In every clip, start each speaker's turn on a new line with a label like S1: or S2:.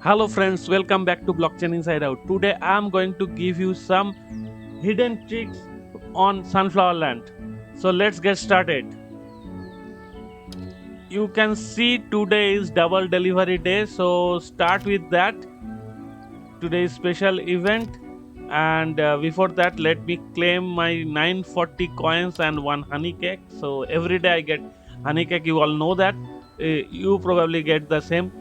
S1: Hello friends, welcome back to Blockchain Inside Out. Today I am going to give you some hidden tricks on Sunflower Land. So let's get started. You can see today is double delivery day, so start with that. Today's special event, and before that let me claim my 940 coins and one honey cake. So every day I get honey cake, you all know that. You probably get the same.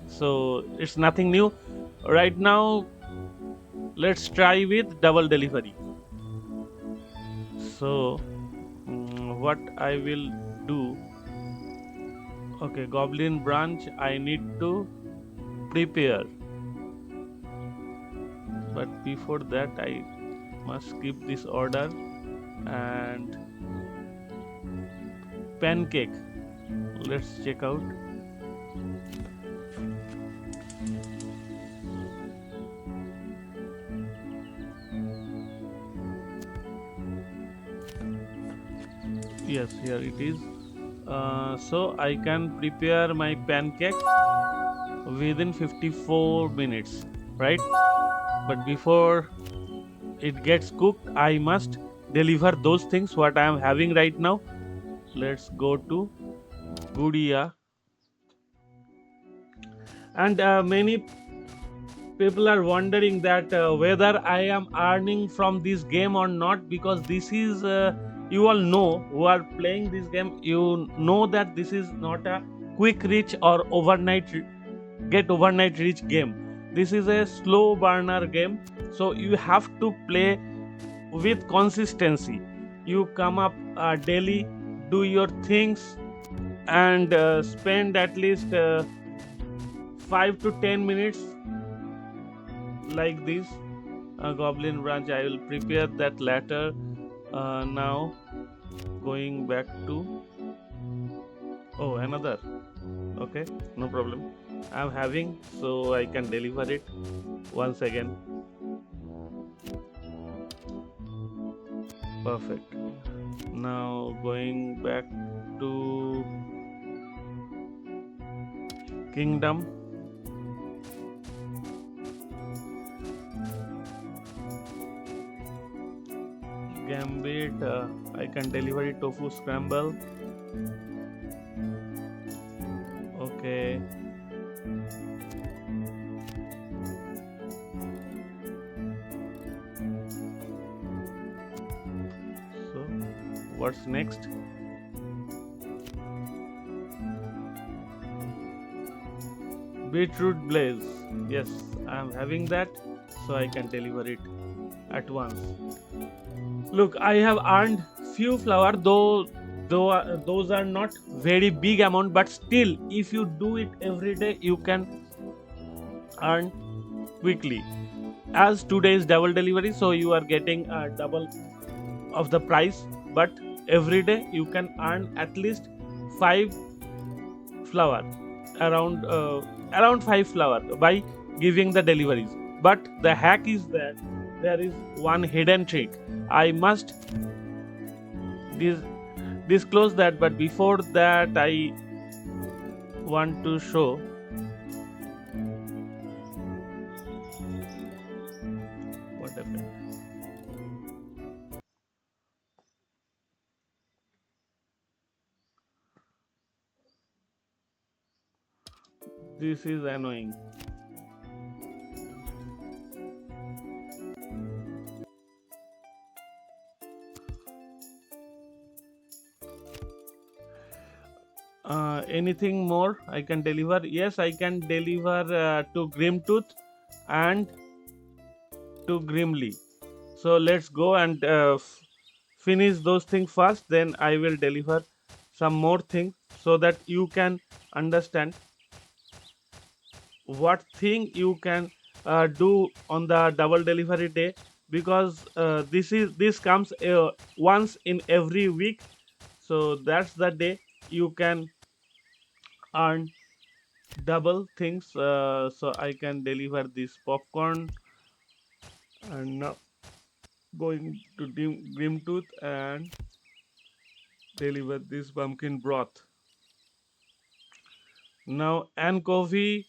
S1: So it's nothing new. Right now let's try with double delivery. So what I will do, okay, goblin branch I need to prepare, but before that I must skip this order. And pancake, let's check out. Yes, here it is. So I can prepare my pancake within 54 minutes, right? But before it gets cooked I must deliver those things what I am having right now. Let's go to Gudia. And many people are wondering that whether I am earning from this game or not, because this is you all know who are playing this game, you know that this is not a quick reach or get overnight reach game. This is a slow burner game, so you have to play with consistency. You come up daily, do your things, and spend at least 5 to 10 minutes like this. Goblin branch I will prepare that later. Now going back to, oh, another, okay, no problem, I'm having, so I can deliver it once again. Perfect. Now going back to kingdom. Gambit, I can deliver it tofu scramble. Okay. So what's next? Beetroot blaze. Yes, I am having that, so I can deliver it at once. Look, I have earned few flower, though those are not very big amount, but still, if you do it every day, you can earn quickly. As today is double delivery, so you are getting double of the price. But every day you can earn at least 5 flower, around around 5 flower by giving the deliveries. But the hack is that there is one hidden trick. I must dis- disclose that, but before that I want to show what happened. This is annoying. Anything more I can deliver? Yes, I can deliver to Grimtooth and to Grimly. So let's go and finish those things first, then I will deliver some more things so that you can understand what thing you can do on the double delivery day. Because this comes once in every week, so that's the day you can earn double things. So I can deliver this popcorn, and now going to Grimtooth and deliver this pumpkin broth. Now anchovy,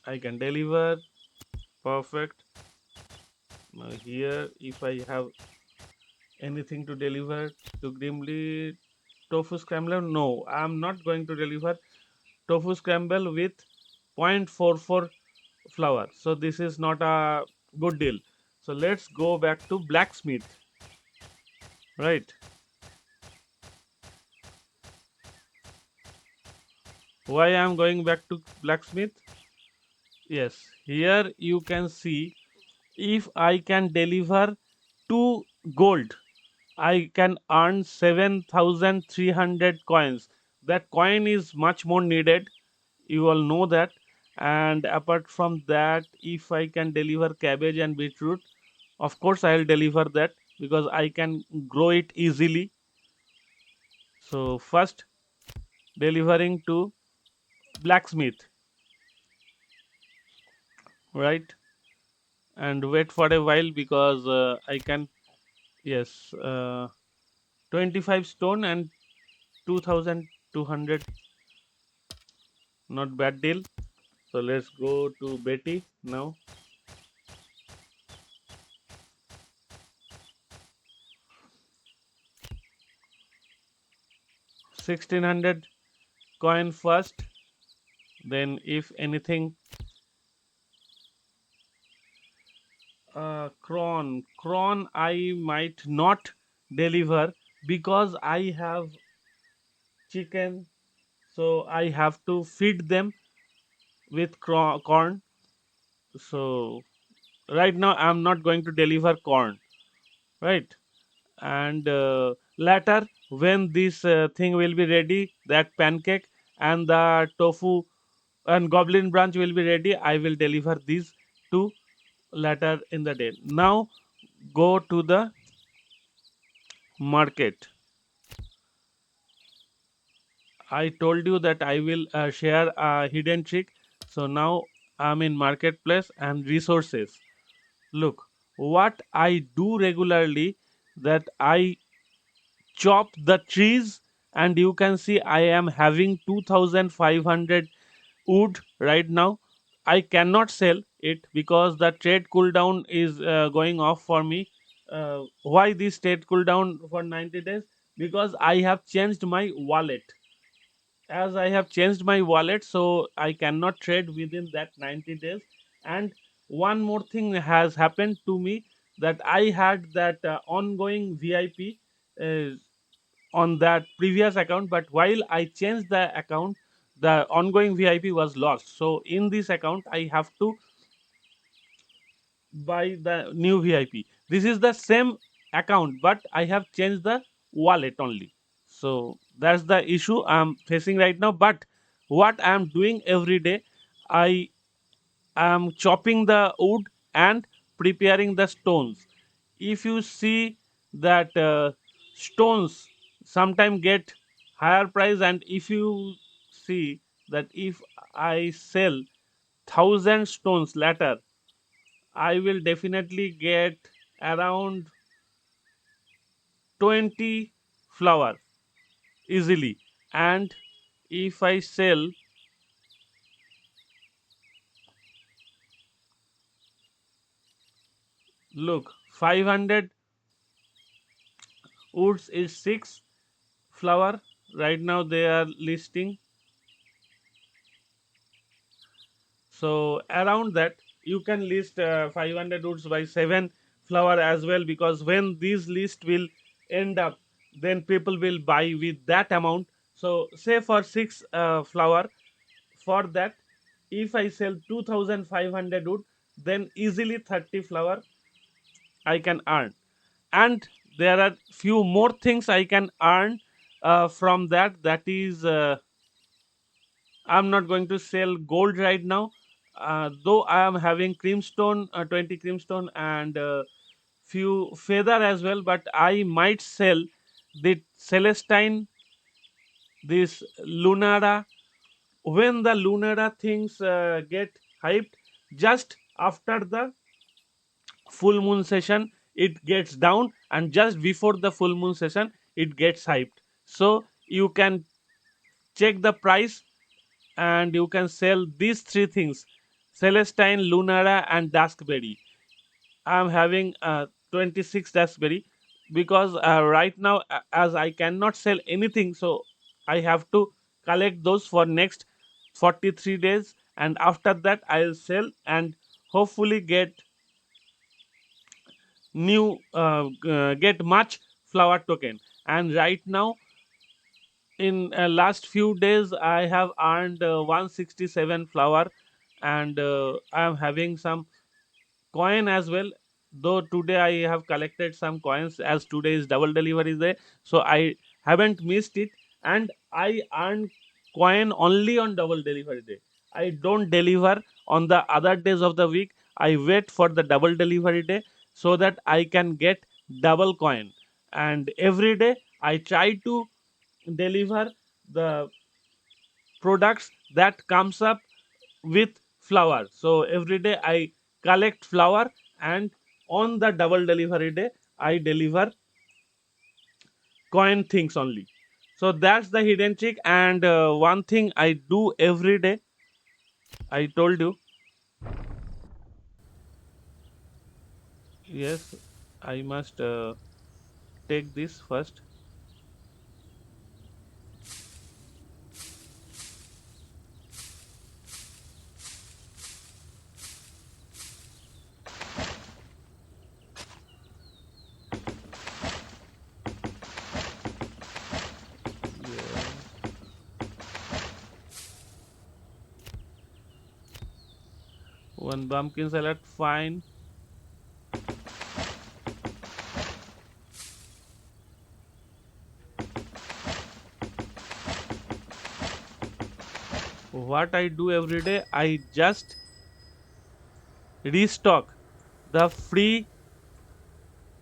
S1: I can deliver. Perfect. Now here, if I have anything to deliver to Grimly tofu scrambler, no, I'm not going to deliver tofu scramble with 0.44 flour. So this is not a good deal. So let's go back to blacksmith, right? Why I'm going back to blacksmith? Yes, here you can see if I can deliver 2 gold, I can earn 7,300 coins. That coin is much more needed. You all know that. And apart from that, if I can deliver cabbage and beetroot, of course I'll deliver that because I can grow it easily. So first delivering to blacksmith, right? And wait for a while because I can, yes, 25 stone and 2,200, not bad deal. So let's go to Betty now. 1,600 coin first, then if anything, cron I might not deliver because I have chicken, so I have to feed them with corn. So right now I'm not going to deliver corn, right? And later when this thing will be ready, that pancake and the tofu and goblin branch will be ready, I will deliver these two later in the day. Now go to the market. I told you that I will share a hidden trick. So now I'm in marketplace and resources. Look, what I do regularly, that I chop the trees, and you can see I am having 2,500 wood right now. I cannot sell it because the trade cooldown is going off for me. Why this trade cooldown for 90 days? Because I have changed my wallet. As I have changed my wallet, so I cannot trade within that 90 days. And one more thing has happened to me, that I had that ongoing VIP uh, on that previous account, but while I changed the account, the ongoing VIP was lost. So in this account, I have to buy the new VIP. This is the same account, but I have changed the wallet only. So that's the issue I'm facing right now. But what I'm doing every day, I am chopping the wood and preparing the stones. If you see that stones sometimes get higher price, and if you see that if I sell 1,000 stones later, I will definitely get around 20 flower easily. And if I sell, look, 500 woods is 6 flower. Right now they are listing. So around that, you can list 500 woods by 7 flower as well, because when these list will end up, then people will buy with that amount. So say for 6 flower, for that, if I sell 2,500 wood, then easily 30 flower I can earn. And there are few more things I can earn from that. That is, I'm not going to sell gold right now, though I am having creamstone, 20 creamstone, and few feather as well. But I might sell the Celestine, this Lunara. When the Lunara things get hyped, just after the full moon session, it gets down, and just before the full moon session, it gets hyped. So you can check the price and you can sell these three things: Celestine, Lunara, and Duskberry. I'm having 26 Duskberry because right now, as I cannot sell anything, so I have to collect those for next 43 days, and after that I'll sell and hopefully get much flower token. And right now, in last few days, I have earned 167 flower, and I am having some coin as well. Though today I have collected some coins, as today is double delivery day, so I haven't missed it. And I earn coin only on double delivery day. I don't deliver on the other days of the week. I wait for the double delivery day so that I can get double coin. And every day I try to deliver the products that comes up with flour. So every day I collect flour, and on the double delivery day I deliver coin things only. So that's the hidden trick. And one thing I do every day, I told you. Yes, I must take this first. Yeah. One pumpkin salad, fine. What I do every day, I just restock the free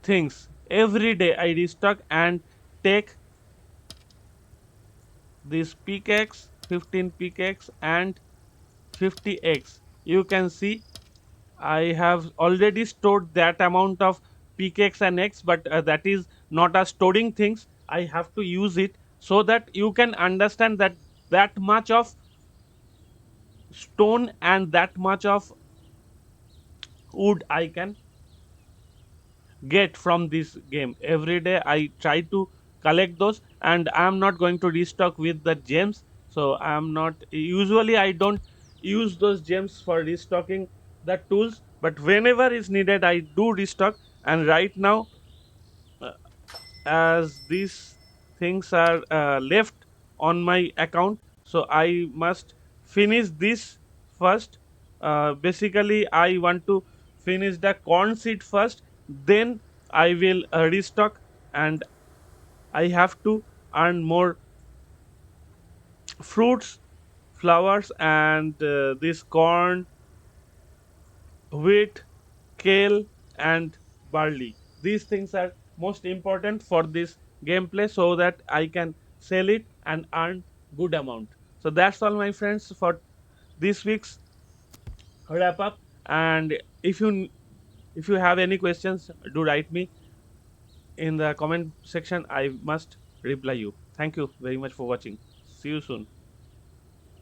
S1: things. Every day I restock and take this pickaxe, 15 pickaxe and 50x. You can see I have already stored that amount of pickaxe and x, but that is not a storing things. I have to use it so that you can understand that that much of stone and that much of wood I can get from this game. Every day I try to collect those, and I am not going to restock with the gems. So I am not, usually I don't use those gems for restocking the tools, but whenever is needed I do restock. And right now, uh, as these things are left on my account, so I must finish this first. Basically I want to finish the corn seed first, then I will restock. And I have to earn more fruits, flowers, and this corn, wheat, kale, and barley. These things are most important for this gameplay so that I can sell it and earn good amount. So that's all, my friends, for this week's wrap up. And if you have any questions, do write me in the comment section. I must reply you. Thank you very much for watching. See you soon.